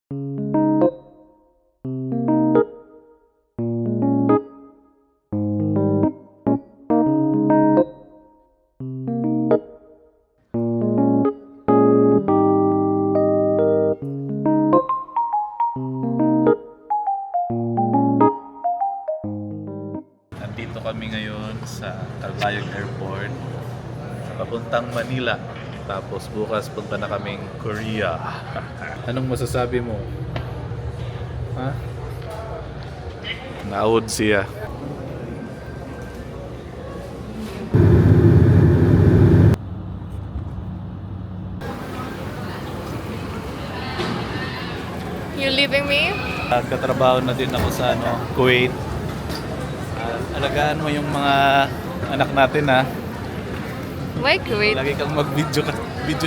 Nandito kami ngayon sa Calbayog Airport papuntang Manila. Tapos bukas punta na kaming Korea. Anong masasabi mo? Ha? Naud siya. You leaving me? Katrabaho na din ako sa Kuwait. Alagaan mo yung mga anak natin, ha. Why Kuwait? Lagi kang mag-video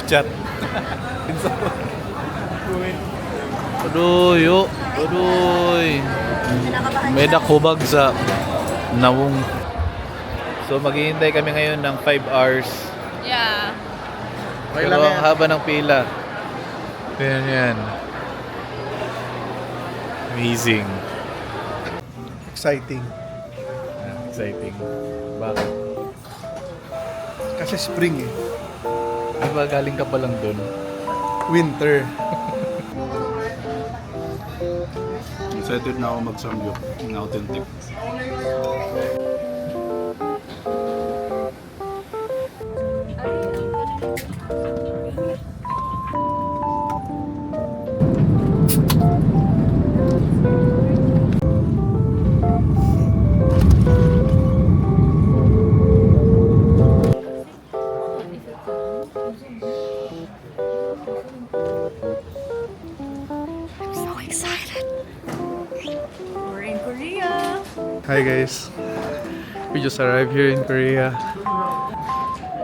chat. Kuwait. Aduh, aduh. Medak hubag sa nawong. So maghihintay kami ngayon ng 5 hours. Yeah. Pero ang haba ng pila. Yan. Amazing. Exciting. Exciting. Bakit? Kasi spring eh. Di ba galing ka pa lang dun? Winter. Excited na ako mag-samgyup ng authentic. So excited. We're in Korea. Hi guys. We just arrived here in Korea.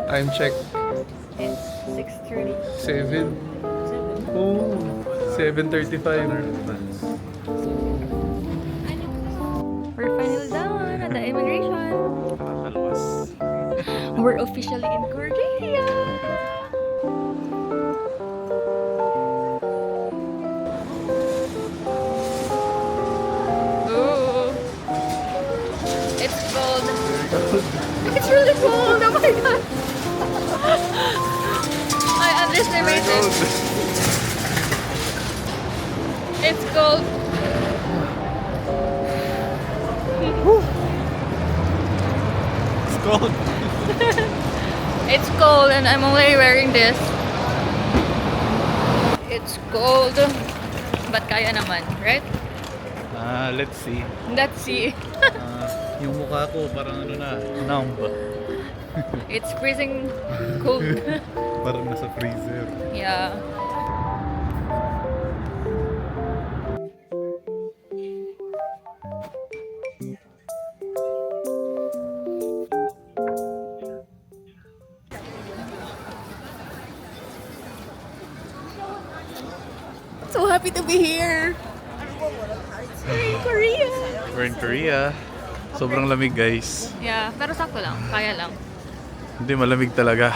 Time check. It's 6:30. 7. Oh, 7:35. We're finally done at the immigration. We're officially in Korea. Ooh. It's cold. It's really cold. Oh my god. I underestimated. It's cold. It's cold. It's cold and I'm only wearing this. It's cold. But kaya naman, right? Let's see. Let's see. Yung mukha ko parang numb. It's freezing cold. Parang nasa freezer. Yeah. So happy to be here. We're in Korea. We're in Korea. Sobrang lamig, guys. Yeah, pero sakto lang. Kaya lang. Hindi, malamig talaga.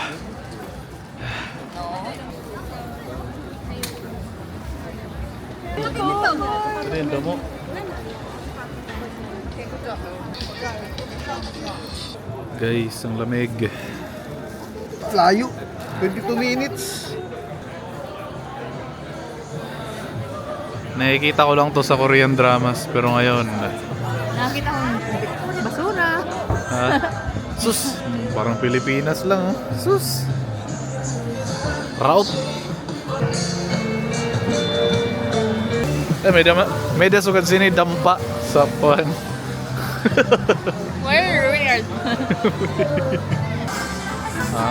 Ano yung damo? Guys, ang lamig. Layo. 22 minutes. Nakikita ko lang to sa Korean dramas, pero ngayon, Nakita kong basura. ha? Sus, parang Pilipinas lang, oh. Sus. Route. May dasukan sini dampa sa pan. Why are you ruining our... Ha?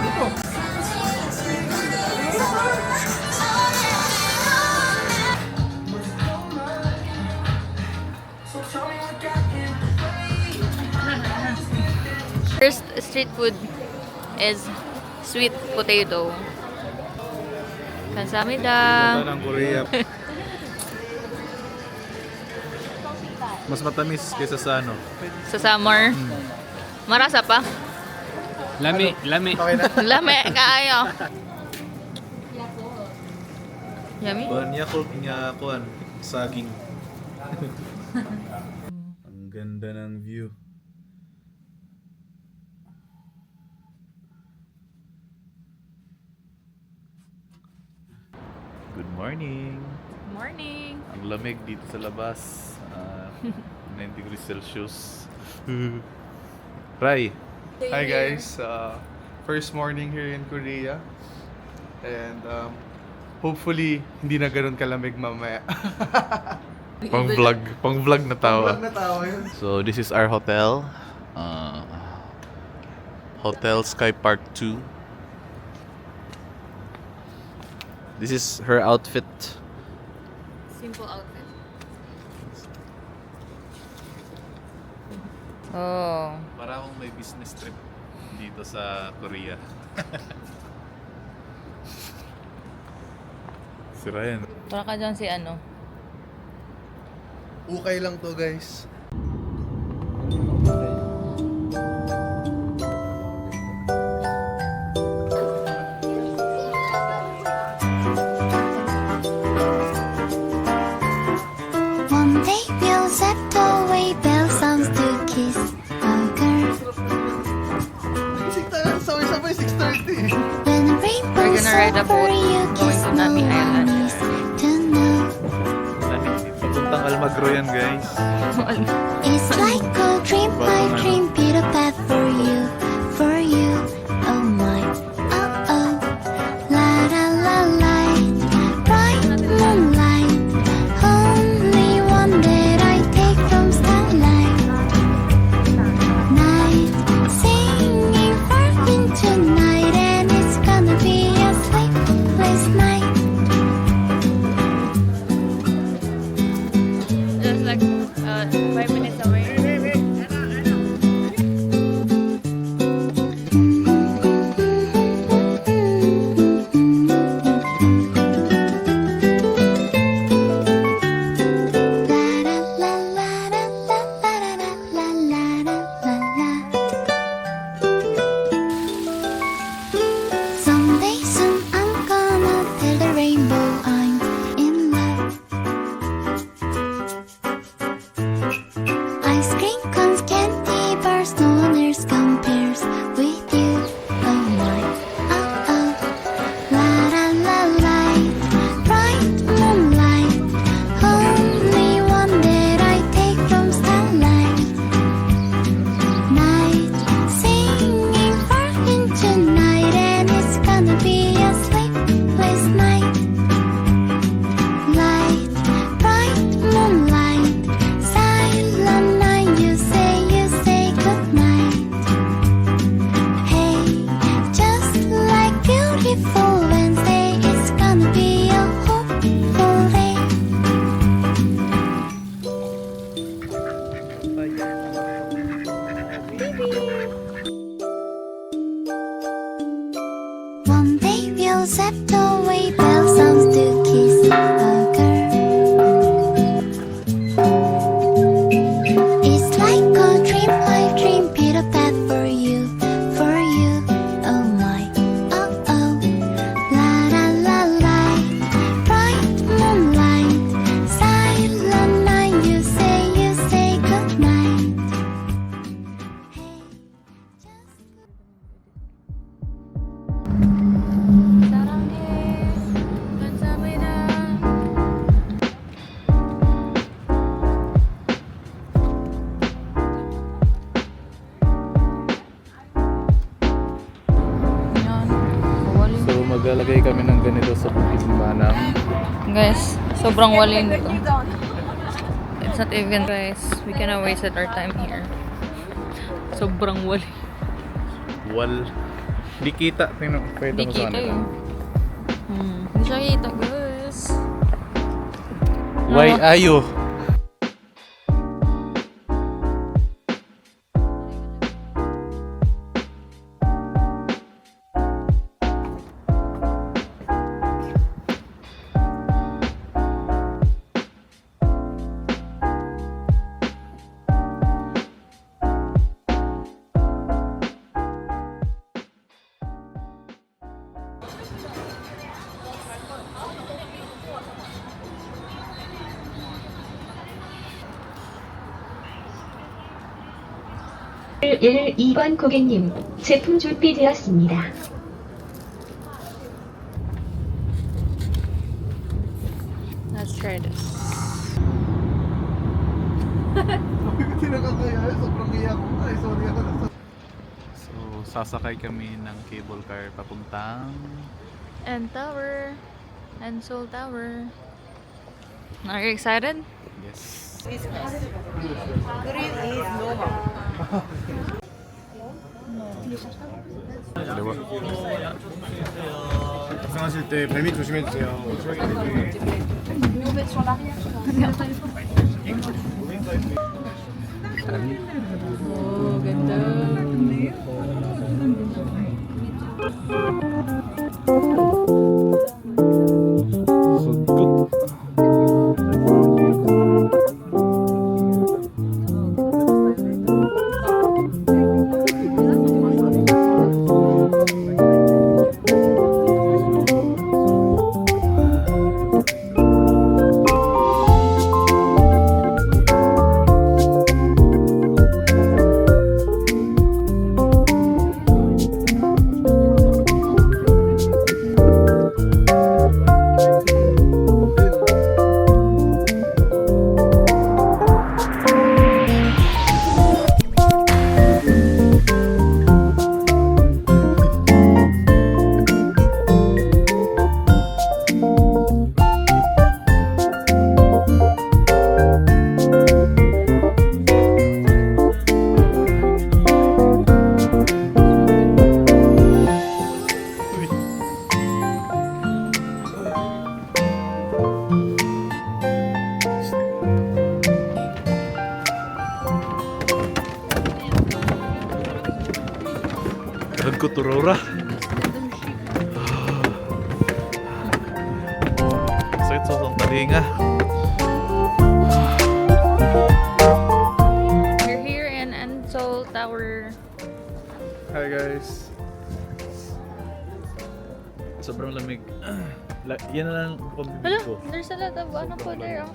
First street food is sweet potato. Kamsahamnida. Punta ng Korea. Mas matamis kaysa sa ano. Sa summer. Marasa pa. Lami. Okay na? Lame kaayo. Yummy? Niya ko niya kuan saging. Ang ganda ng view. Good morning. Morning! Ang lamig dito sa labas. 9 degrees Celsius. Rai, Hi guys, first morning here in Korea. And hopefully, hindi na ganun kalamig mamaya. pang vlog na tawa. Vlog na tawa yun. So this is our hotel. Hotel Sky Park 2. This is her outfit. Simple outfit. Oh. Para akong may business trip dito sa Korea. Si Ryan. Para ka dyan si ano? Okay lang to guys. One day we'll set away bell sounds to kiss a girl. Isik tayo, sabay-sabay 6:30. When the rainbow's gonna ride a over boat you, going kiss to no Nami one Island. needs to know. Papuntang Almagro yan, guys. It's like a dream, I dream, beat a path for you, for you. Oh my, oh oh, la la la light, bright moonlight, only one that I take from starlight. Night, singing for me tonight, and it's gonna be a sleepless night. Just like 5 minutes away. Someday soon I'm gonna tell the rainbow I'm in love. Ice cream cones, candy bars, no one else compares with you. Oh my, oh oh, la la la light, bright moonlight, only one that I take from starlight. Night, singing for him tonight, and it's gonna be a sleepless night. Light, bright moonlight, silent night, you say goodnight. Hey, just like beautiful Wednesday, it's gonna be a hopeful day. One day we'll set away bell sounds to kiss a girl. It's like a dream, I dream, beat a path for you, for you. Oh my, oh oh, la la la light, bright moonlight, silent night, you say goodnight. Hey, just 사랑해. 감사합니다. Yan. Wali. So maglalagay kami ng ganito sa Bukid Manang. Guys, sobrang wali nito. It's not even, guys. We cannot wasted our time here. Sobrang wali. Wal. Di kita. Tingnan, pwede Hindi mo sa kita kanila. yun. Hindi siya kita, guys. Why ayo? 112번 고객님, 제품 준비되었습니다. Let's try this. So, sasakay kami ng cable car papuntang... And Tower. And Seoul Tower. Are you excited? Yes. 그리고 등산하실 때 발밑 조심해 주세요. Oh, ganda. Karan ko turura. Sakit sa isang talinga. We're here in Seoul Tower. Hi guys. Sobrang lamig. Yan na lang Hello, pambibig ko. there's a lot of ano po there. Oh.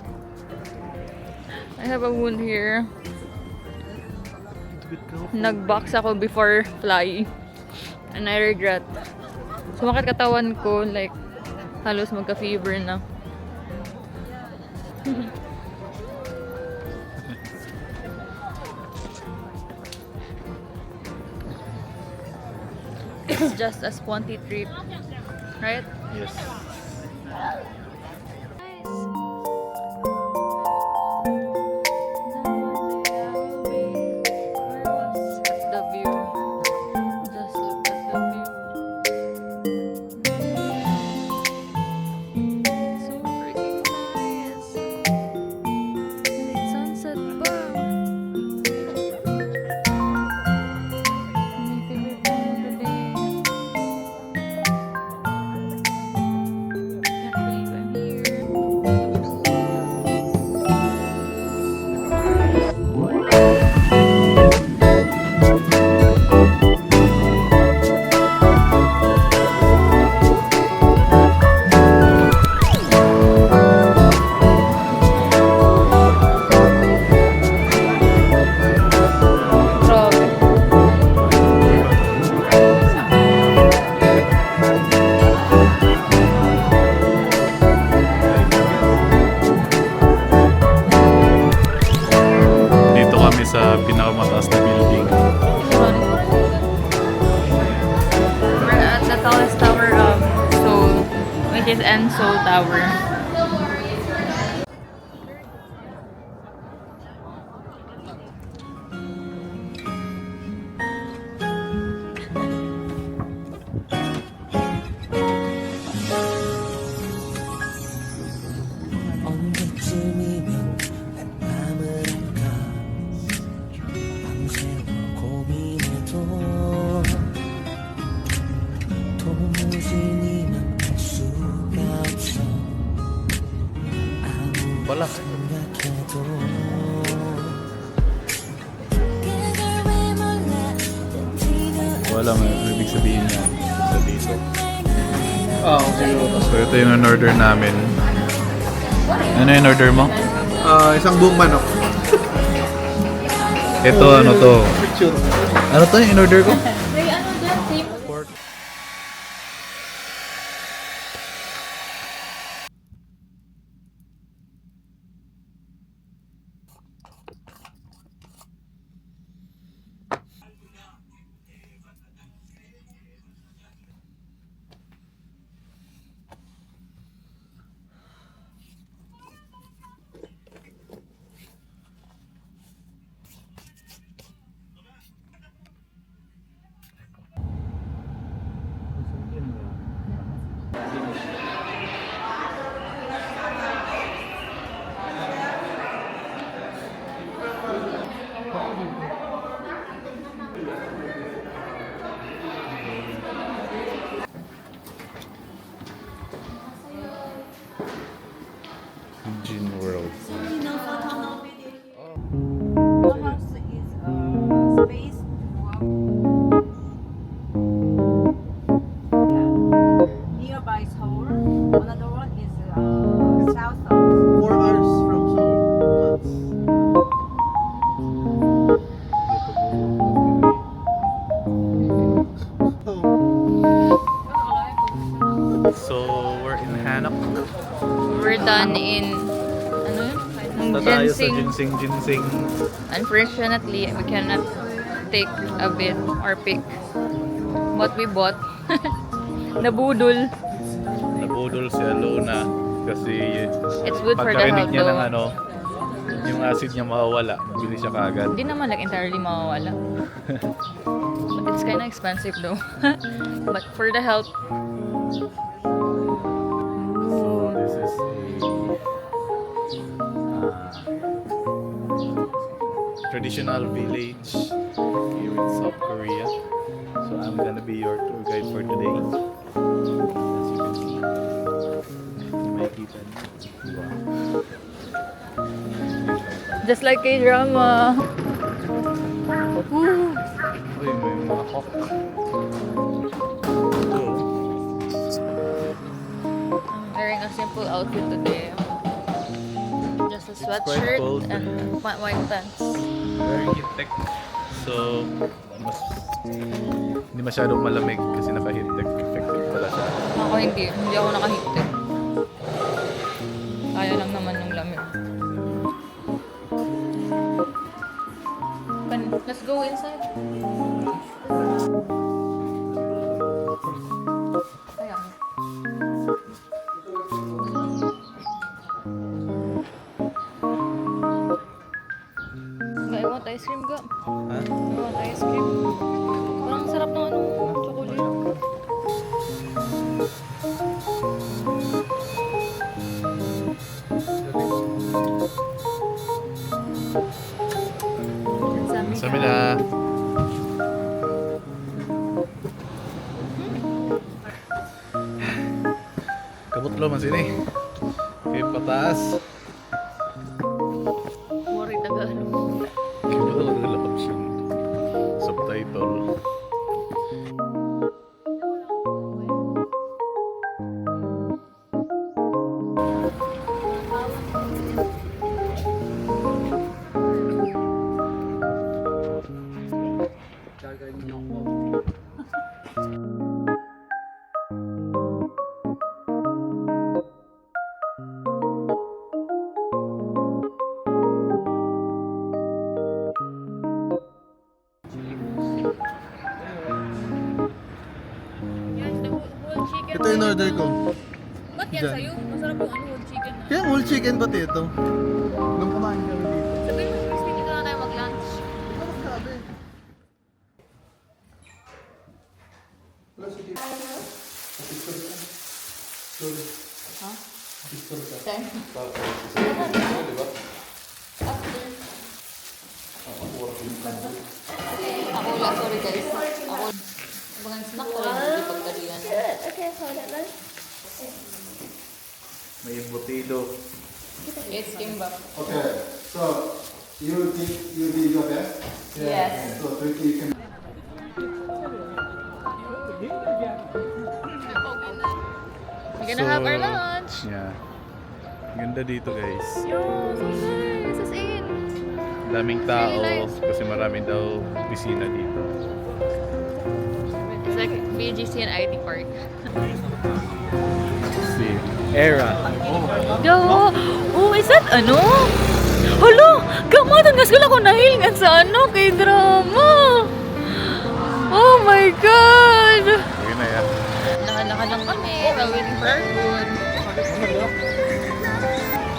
I have a wound here. Nag-box ako before flying. And I regret. Sumakit katawan ko, like, halos magka-fever na. It's just a sponty trip, right? Yes. The view. Just look at the view. So freaking nice. And it's sunset pa. My favorite time of the day. Can't believe I'm here. Grabe. Dito kami sa pinakamataas na building. We're at the tallest tower of Seoul, which is Seoul Tower. 언제쯤이면 내 맘을 알까 밤새워 고민해도 도무지 니만 알 수가 없어 Wala. 아무리 생각해도 Wala nga. Ibig sabihin niya sa dito. Siguro. So ito yung in-order namin. Ano yung in-order mo? Isang buong manok. Ito, ano to? Ano to yung in-order ko? May ano dyan, same. Gin World. Nearby Seoul. Another one is south of 4 hours from Seoul. So, we're in Hanok. We're done in, ano yun? Punta tayo sa Ginseng. Ginseng. Unfortunately, we cannot take a bit or pick what we bought. Nabudol. Nabudol si Alona kasi It's good for the pagkarinig health niya ng though. ano, yung acid niya mawawala. Bili siya kaagad. Hindi naman like entirely mawawala. But it's kinda expensive though. But for the health, So, this is a traditional village here in South Korea. So, I'm gonna be your tour guide for today. As you can see, makikita niyo. Wow. just like K-drama. Woo! Uy, may mga hawk. Ito. I'm wearing a simple outfit today. Just a quite sweatshirt cold. and white pants. Very heat-tech. So, mas hindi masyadong malamig kasi naka-heat-tech effective pala siya. Ako hindi ako naka-heated. Kaya lang naman yung lamig. Let's go inside. Ayan. I want ice cream ga. Ha? I want ice cream. Parang sarap ng ano, chocolate. Samila. Kabutlo man sini. Okay, pataas. Worry Tagalog. Kabutlo naglalap siya. Subtitle. Ito yung order ko. Ba't yan sa'yo? Masarap yung ano, whole chicken na. Kaya whole chicken pati ito. Nung kumain kami dito. Sabihin mo, Christy, dito na tayo mag-lunch. Grabe. Ako lang, sorry guys. Ako, mga snack ko lang hindi pagkalian. May embutido. It's kimbap. Okay, so you think you did your best? Yes. So you can. We're gonna have our lunch. Yeah. Ganda dito guys. Yo, so nice. This is it. Daming tao kasi marami daw bisina dito. It's like BGC and IT Park. Si Era. Go! Oh, is that ano? Hala! Gamadan nga sila ko nahilingan sa ano kay drama! Oh my God! Ayun na yan. Nakalakad lang kami while waiting for our food.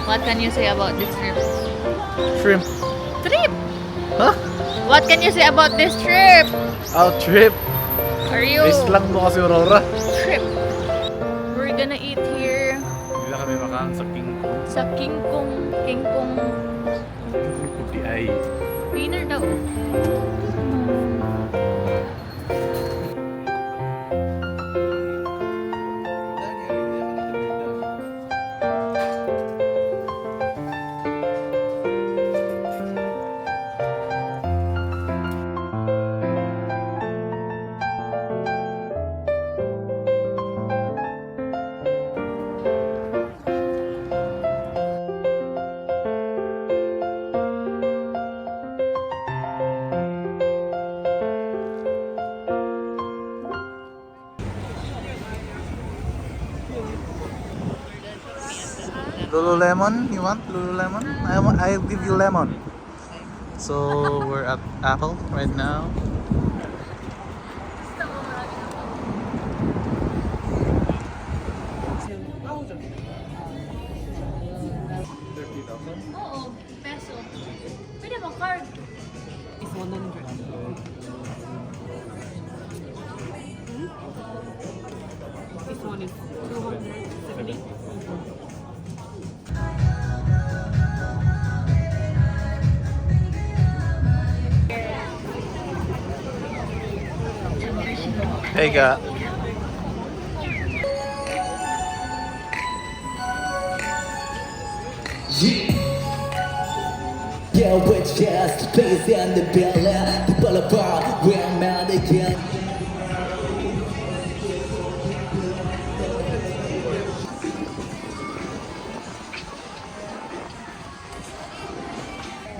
What can you say about this trip? Shrimp. Trip! Huh? What can you say about this trip? Oh, trip. Are you... Base lang mo kasi Aurora. Trip. We're gonna eat here Hindi na kami makaang sa King Kong. sa King Kong Puti ay. dinner daw. Lululemon? You want Lululemon? I'll give you lemon. So we're at Apple right now. Oo, peso. Pwede mo card. It's 100. This one is 270. Hey, ka. Yeah, we're just placed in the belly. The boulevard, we're mad again.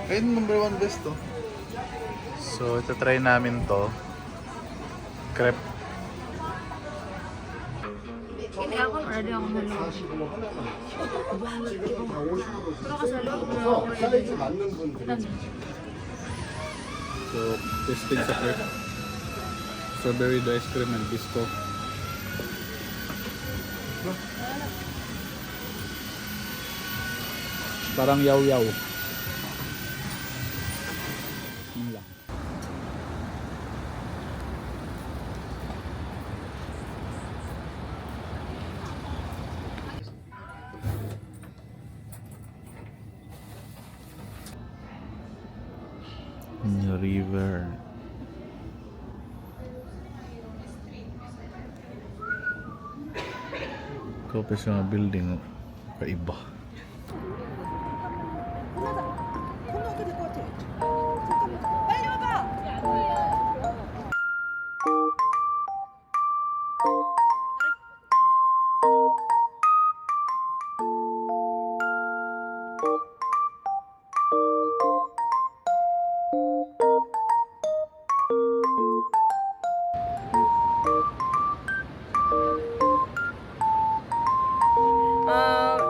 Ayun, number 1 best to. So ito try namin to. Crepe. Hindi ako ready ako na lang. 사이즈 맞는 분들. So, testing sa crepe. Strawberry ice cream and bisco. Parang yaw-yaw. Yun lang. River. Kopes yung mga building. Kaiba.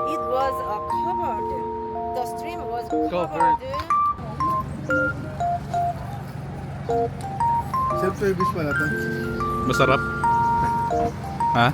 It was covered. The stream was Covered. Self-service pala to. Masarap. Ha?